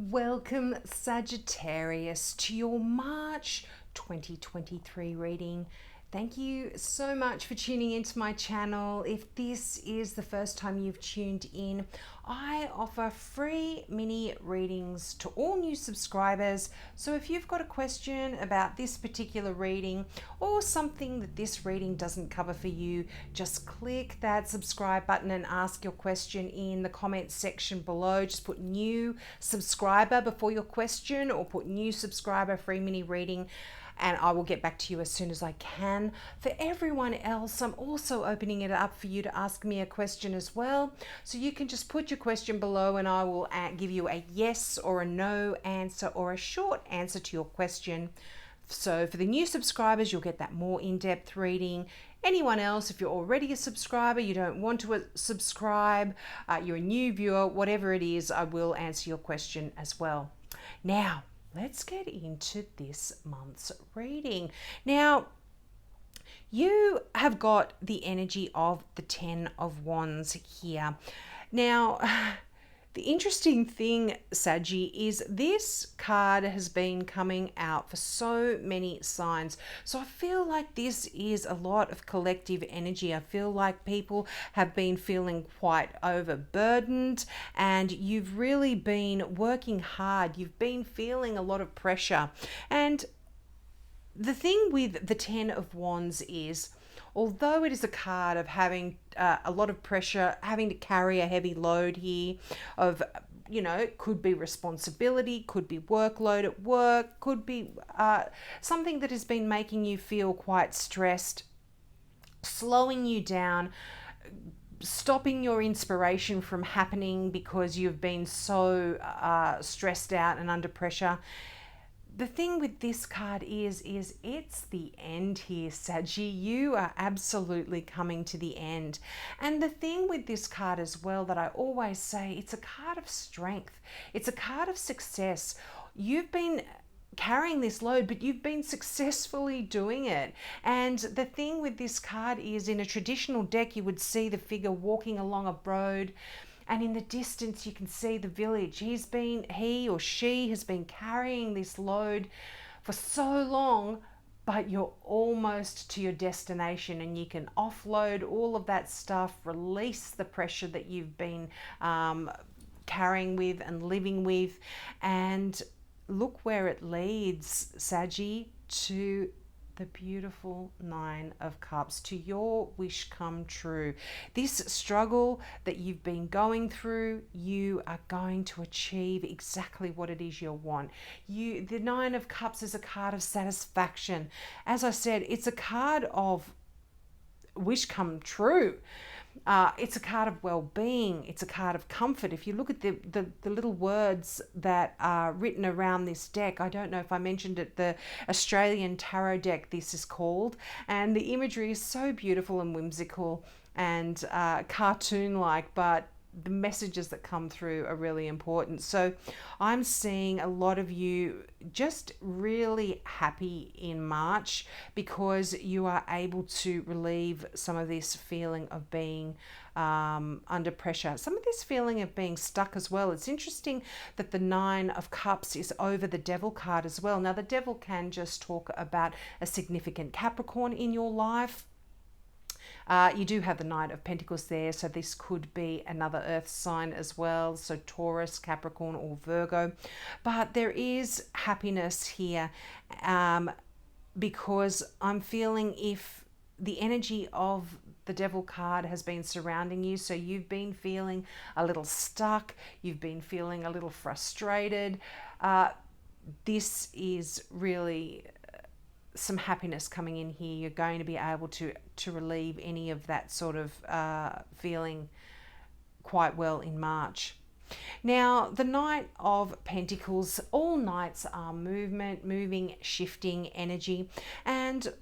Welcome, Sagittarius, to your March 2023 reading. Thank you so much for tuning into my channel. If this is the first time you've tuned in, I offer free mini readings to all new subscribers. So if you've got a question about this particular reading or something that this reading doesn't cover for you, just click that subscribe button and ask your question in the comments section below. Just put new subscriber before your question or put new subscriber free mini reading, and I will get back to you as soon as I can. For everyone else, I'm also opening it up for you to ask me a question as well. So you can just put your question below and I will give you a yes or a no answer or a short answer to your question. So for the new subscribers, you'll get that more in-depth reading. Anyone else, if you're already a subscriber, you don't want to subscribe, you're a new viewer, whatever it is, I will answer your question as well. Now, let's get into this month's reading. Now, you have got the energy of the Ten of Wands here. Now, the interesting thing, Saggy, is this card has been coming out for so many signs. So I feel like this is a lot of collective energy. I feel like people have been feeling quite overburdened and you've really been working hard. You've been feeling a lot of pressure. And the thing with the Ten of Wands is, although it is a card of having a lot of pressure, having to carry a heavy load here of, it could be responsibility, could be workload at work, could be something that has been making you feel quite stressed, slowing you down, stopping your inspiration from happening because you've been so stressed out and under pressure. The thing with this card is it's the end here, Saggy. You are absolutely coming to the end. And the thing with this card as well that I always say, it's a card of strength. It's a card of success. You've been carrying this load, but you've been successfully doing it. And the thing with this card is, in a traditional deck, you would see the figure walking along a road, and in the distance you can see the village. He or she has been carrying this load for so long, but you're almost to your destination and you can offload all of that stuff, release the pressure that you've been carrying with and living with, and look where it leads, Saggy, to the beautiful Nine of Cups, to your wish come true. This struggle that you've been going through, you are going to achieve exactly what it is you want. The Nine of Cups is a card of satisfaction. As I said, it's a card of wish come true. It's a card of well-being. It's a card of comfort. If you look at the little words that are written around this deck, I don't know if I mentioned it, the Australian Tarot deck this is called, and the imagery is so beautiful and whimsical and cartoon-like, but the messages that come through are really important. So I'm seeing a lot of you just really happy in March because you are able to relieve some of this feeling of being under pressure, some of this feeling of being stuck as well. It's interesting that the Nine of Cups is over the Devil card as well. Now, the Devil can just talk about a significant Capricorn in your life. You do have the Knight of Pentacles there, so this could be another earth sign as well, so Taurus, Capricorn or Virgo. But there is happiness here because I'm feeling if the energy of the Devil card has been surrounding you, so you've been feeling a little stuck, you've been feeling a little frustrated, this is really some happiness coming in here. You're going to be able to relieve any of that sort of feeling quite well in March. Now, the Knight of Pentacles, all knights are moving, shifting energy, and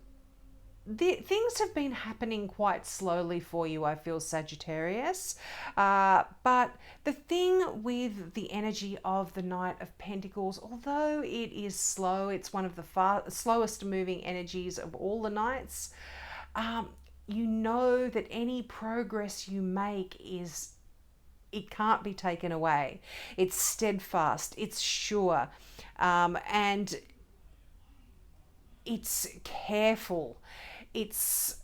things have been happening quite slowly for you, I feel, Sagittarius. But the thing with the energy of the Knight of Pentacles, although it is slow, it's one of the slowest moving energies of all the knights, you know that any progress you make is it can't be taken away. It's steadfast, it's sure, and it's careful. It's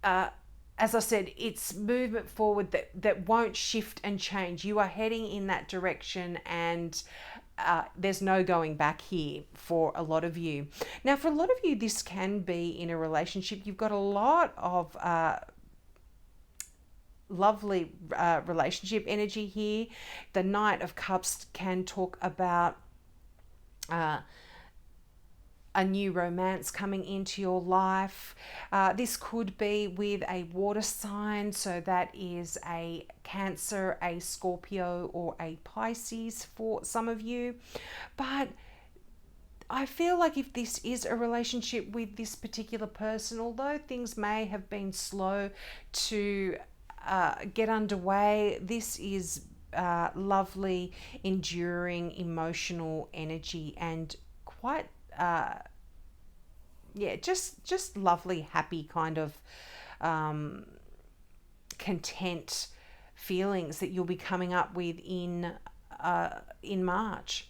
as I said, it's movement forward that won't shift and change. You are heading in that direction, and there's no going back here for a lot of you. Now, for a lot of you, this can be in a relationship. You've got a lot of lovely relationship energy here. The Knight of Cups can talk about a new romance coming into your life. This could be with a water sign, so that is a Cancer, a Scorpio, or a Pisces for some of you. But I feel like if this is a relationship with this particular person, although things may have been slow to get underway, this is lovely, enduring, emotional energy, and quite just lovely, happy kind of content feelings that you'll be coming up with in March.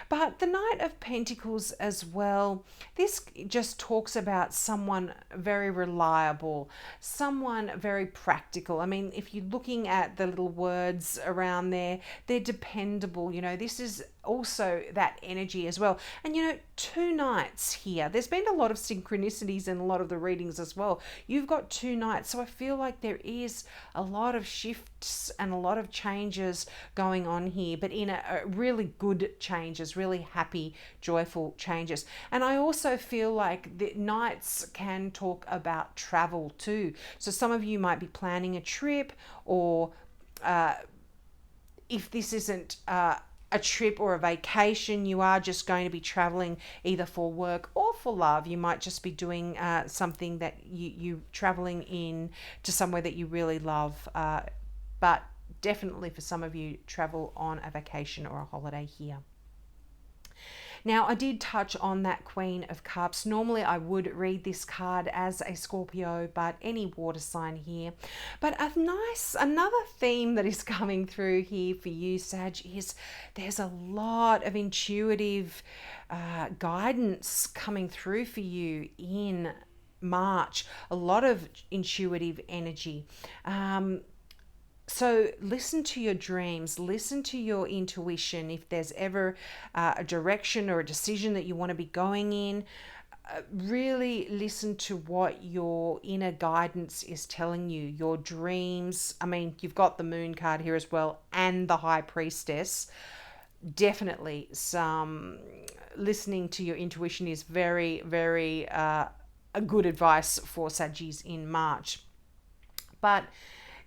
But the Knight of Pentacles as well, this just talks about someone very reliable, someone very practical. I mean, if you're looking at the little words around there, they're dependable. You know, this is also that energy as well. And you know, two knights here. There's been a lot of synchronicities in a lot of the readings as well. You've got two knights, so I feel like there is a lot of shifts and a lot of changes going on here, but in a really good changes, really happy, joyful changes. And I also feel like the knights can talk about travel too. So some of you might be planning a trip, or if this isn't a trip or a vacation, you are just going to be traveling either for work or for love. You might just be doing something that you traveling in to somewhere that you really love, but definitely for some of you, travel on a vacation or a holiday here. Now, I did touch on that Queen of Cups. Normally, I would read this card as a Scorpio, but any water sign here. But another theme that is coming through here for you, Sag, is there's a lot of intuitive guidance coming through for you in March. A lot of intuitive energy. So listen to your dreams, listen to your intuition. If there's ever a direction or a decision that you want to be going in, really listen to what your inner guidance is telling you, your dreams. I mean, you've got the Moon card here as well, and the High Priestess. Definitely some listening to your intuition is very, very a good advice for Saggies in March. But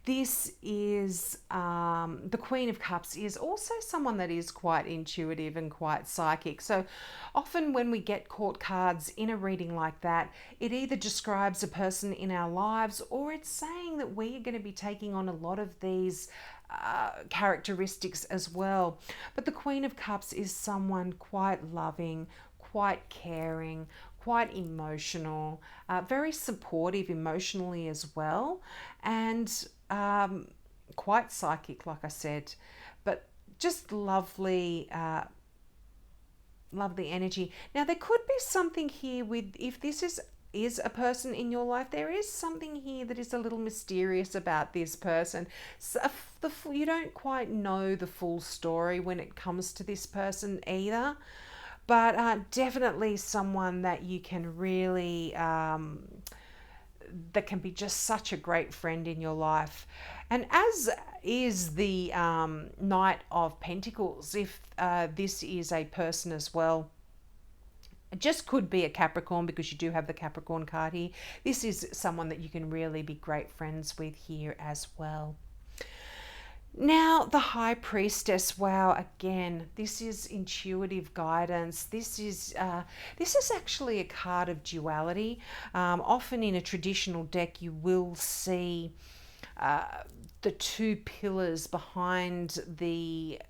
this is the Queen of Cups is also someone that is quite intuitive and quite psychic. So often when we get court cards in a reading like that, it either describes a person in our lives, or it's saying that we are going to be taking on a lot of these characteristics as well. But the Queen of Cups is someone quite loving, quite caring, quite emotional, very supportive emotionally as well, and quite psychic, like I said, but just lovely, lovely energy. Now, there could be something here with, if this is a person in your life, there is something here that is a little mysterious about this person. So you don't quite know the full story when it comes to this person either, but definitely someone that you can really that can be just such a great friend in your life. And as is the Knight of Pentacles, if this is a person as well, it just could be a Capricorn, because you do have the Capricorn card here. This is someone that you can really be great friends with here as well. Now, the High Priestess, wow, again, this is intuitive guidance. This is actually a card of duality. Often in a traditional deck, you will see the two pillars behind the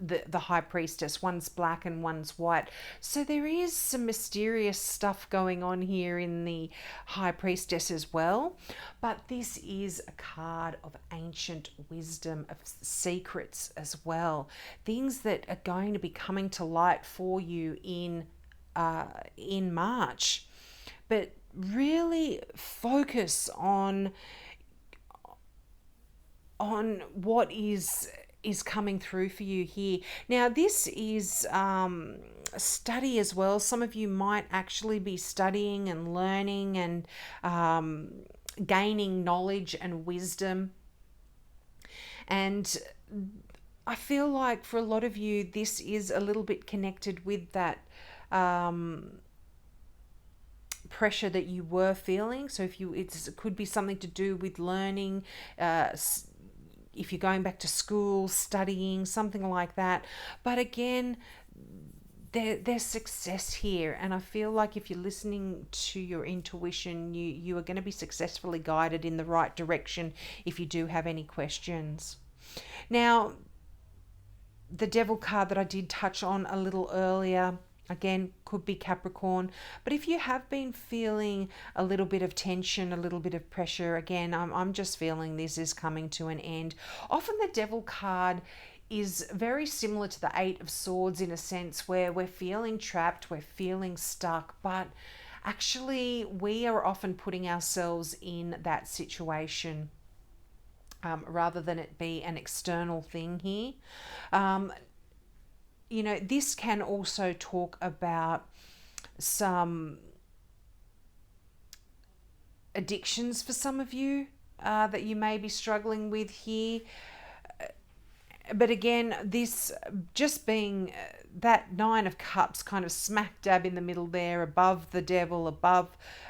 the high priestess. One's black and one's white. So there is some mysterious stuff going on here in the high priestess as well. But this is a card of ancient wisdom, of secrets as well. Things that are going to be coming to light for you in March. But really focus on what is coming through for you here. Now, this is study as well. Some of you might actually be studying and learning and gaining knowledge and wisdom. And I feel like for a lot of you, this is a little bit connected with that pressure that you were feeling. So if you, it could be something to do with learning, if you're going back to school, studying, something like that. But again, there's success here, and I feel like if you're listening to your intuition, you are going to be successfully guided in the right direction if you do have any questions. Now, the Devil card that I did touch on a little earlier, again, could be Capricorn. But if you have been feeling a little bit of tension, a little bit of pressure, again, I'm just feeling this is coming to an end. Often the Devil card is very similar to the Eight of Swords in a sense, where we're feeling trapped, we're feeling stuck, but actually we are often putting ourselves in that situation rather than it be an external thing here. This can also talk about some addictions for some of you that you may be struggling with here. But again, this just being that Nine of Cups kind of smack dab in the middle there, above the Devil,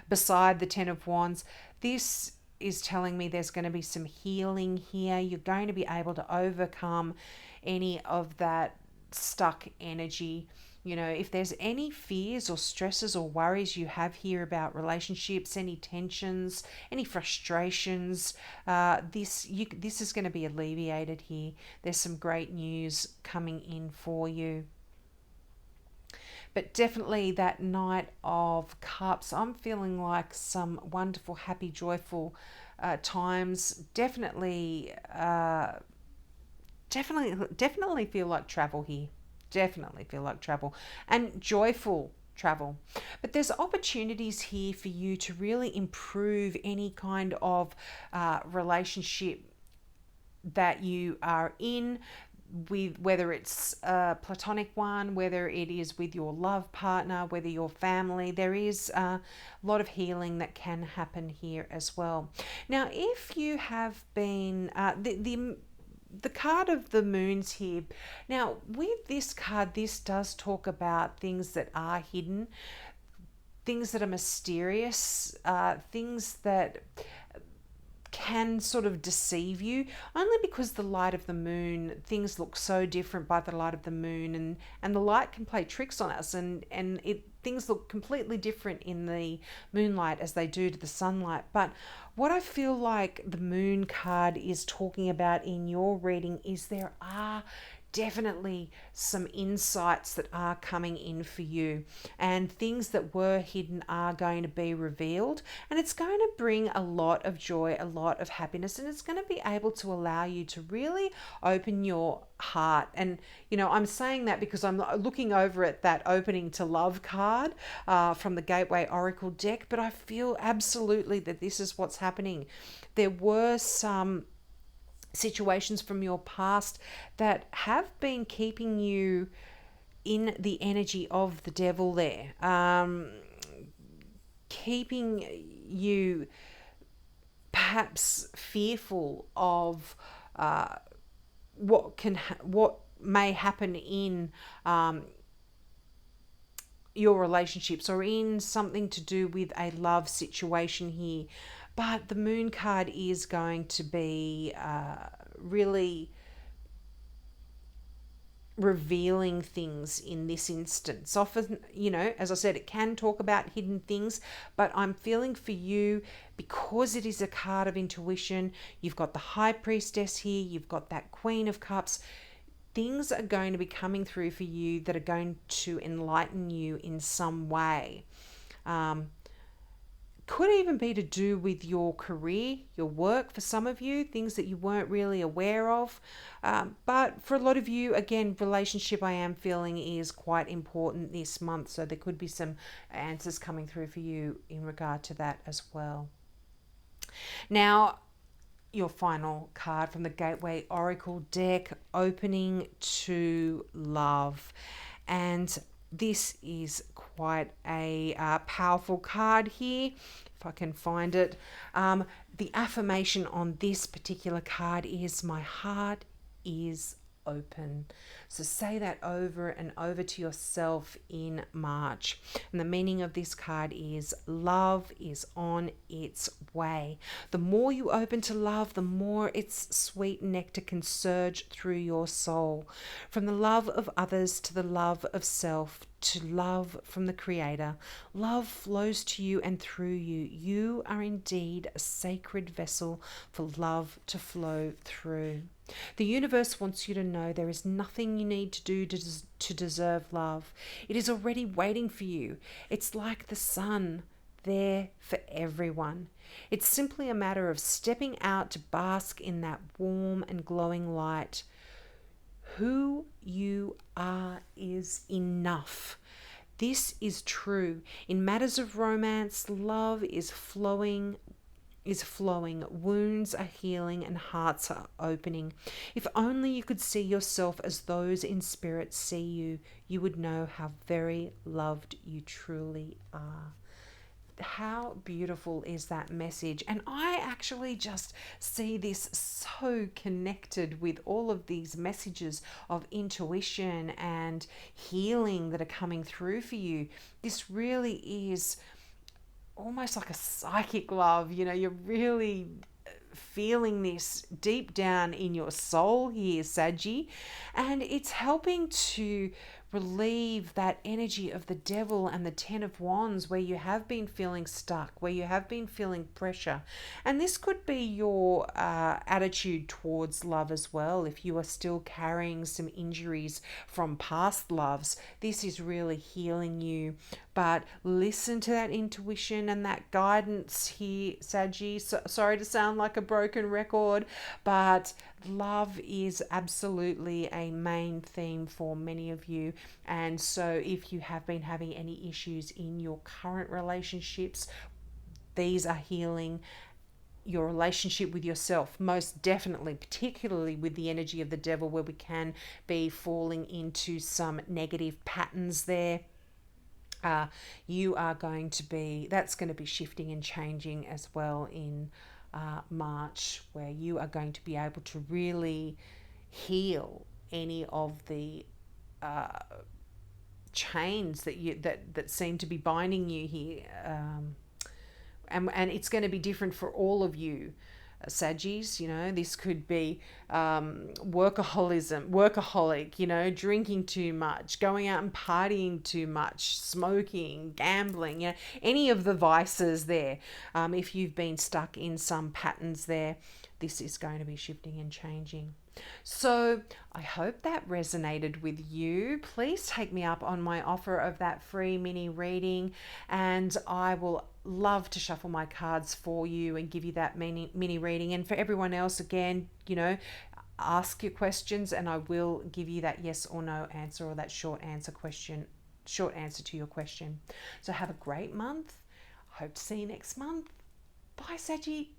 beside the Ten of Wands, this is telling me there's going to be some healing here. You're going to be able to overcome any of that stuck energy. If there's any fears or stresses or worries you have here about relationships, any tensions, any frustrations, this is going to be alleviated here. There's some great news coming in for you. But definitely that Knight of Cups, I'm feeling like some wonderful, happy, joyful times. Definitely feel like travel here. Definitely feel like travel, and joyful travel. But there's opportunities here for you to really improve any kind of relationship that you are in, with whether it's a platonic one, whether it is with your love partner, whether your family. There is a lot of healing that can happen here as well. Now, if you have been the card of the moons here. Now, with this card, this does talk about things that are hidden, things that are mysterious, things that can sort of deceive you, only because the light of the moon, things look so different by the light of the moon, and the light can play tricks on us, and things look completely different in the moonlight as they do to the sunlight. But what I feel like the moon card is talking about in your reading is there are definitely some insights that are coming in for you, and things that were hidden are going to be revealed, and it's going to bring a lot of joy, a lot of happiness, and it's going to be able to allow you to really open your heart. And I'm saying that because I'm looking over at that opening to love card from the Gateway Oracle deck, but I feel absolutely that this is what's happening. There were some situations from your past that have been keeping you in the energy of the Devil there, keeping you perhaps fearful of what may happen in your relationships, or in something to do with a love situation here. But the moon card is going to be really revealing things in this instance. Often, as I said, it can talk about hidden things, but I'm feeling for you, because it is a card of intuition, you've got the High Priestess here, you've got that Queen of Cups, things are going to be coming through for you that are going to enlighten you in some way. Could even be to do with your career, your work for some of you, things that you weren't really aware of. But for a lot of you, again, relationship I am feeling is quite important this month. So there could be some answers coming through for you in regard to that as well. Now, your final card from the Gateway Oracle deck, opening to love. And this is quite a powerful card here, if I can find it. The affirmation on this particular card is, my heart is open. So say that over and over to yourself in March. And the meaning of this card is, love is on its way. The more you open to love, the more its sweet nectar can surge through your soul. From the love of others to the love of self, to love from the Creator. Love flows to you and through you. You are indeed a sacred vessel for love to flow through. The universe wants you to know there is nothing you need to do to deserve love. It is already waiting for you. It's like the sun, there for everyone. It's simply a matter of stepping out to bask in that warm and glowing light. Who you are is enough. This is true. In matters of romance, love is flowing, wounds are healing, and hearts are opening. If only you could see yourself as those in spirit see you, you would know how very loved you truly are. How beautiful is that message? And I actually just see this so connected with all of these messages of intuition and healing that are coming through for you. This really is almost like a psychic love. You know, you're really feeling this deep down in your soul here, Saggy, and it's helping to relieve that energy of the devil and the 10 of Wands, where you have been feeling stuck, where you have been feeling pressure. And this could be your attitude towards love as well. If you are still carrying some injuries from past loves, this is really healing you. But listen to that intuition and that guidance here, Saggy. Sorry to sound like a broken record, but love is absolutely a main theme for many of you. And so if you have been having any issues in your current relationships, these are healing. Your relationship with yourself, most definitely, particularly with the energy of the devil, where we can be falling into some negative patterns there. You are going to be, that's going to be shifting and changing as well in March, where you are going to be able to really heal any of the chains that seem to be binding you here, and it's going to be different for all of you, Saggies. You know, this could be workaholic, you know, drinking too much, going out and partying too much, smoking, gambling, you know, any of the vices there. If you've been stuck in some patterns there, this is going to be shifting and changing. So I hope that resonated with you. Please take me up on my offer of that free mini reading, and I will love to shuffle my cards for you and give you that mini reading. And for everyone else, again, you know, ask your questions and I will give you that yes or no answer, or that short answer to your question. So have a great month. Hope to see you next month. Bye, Saggy.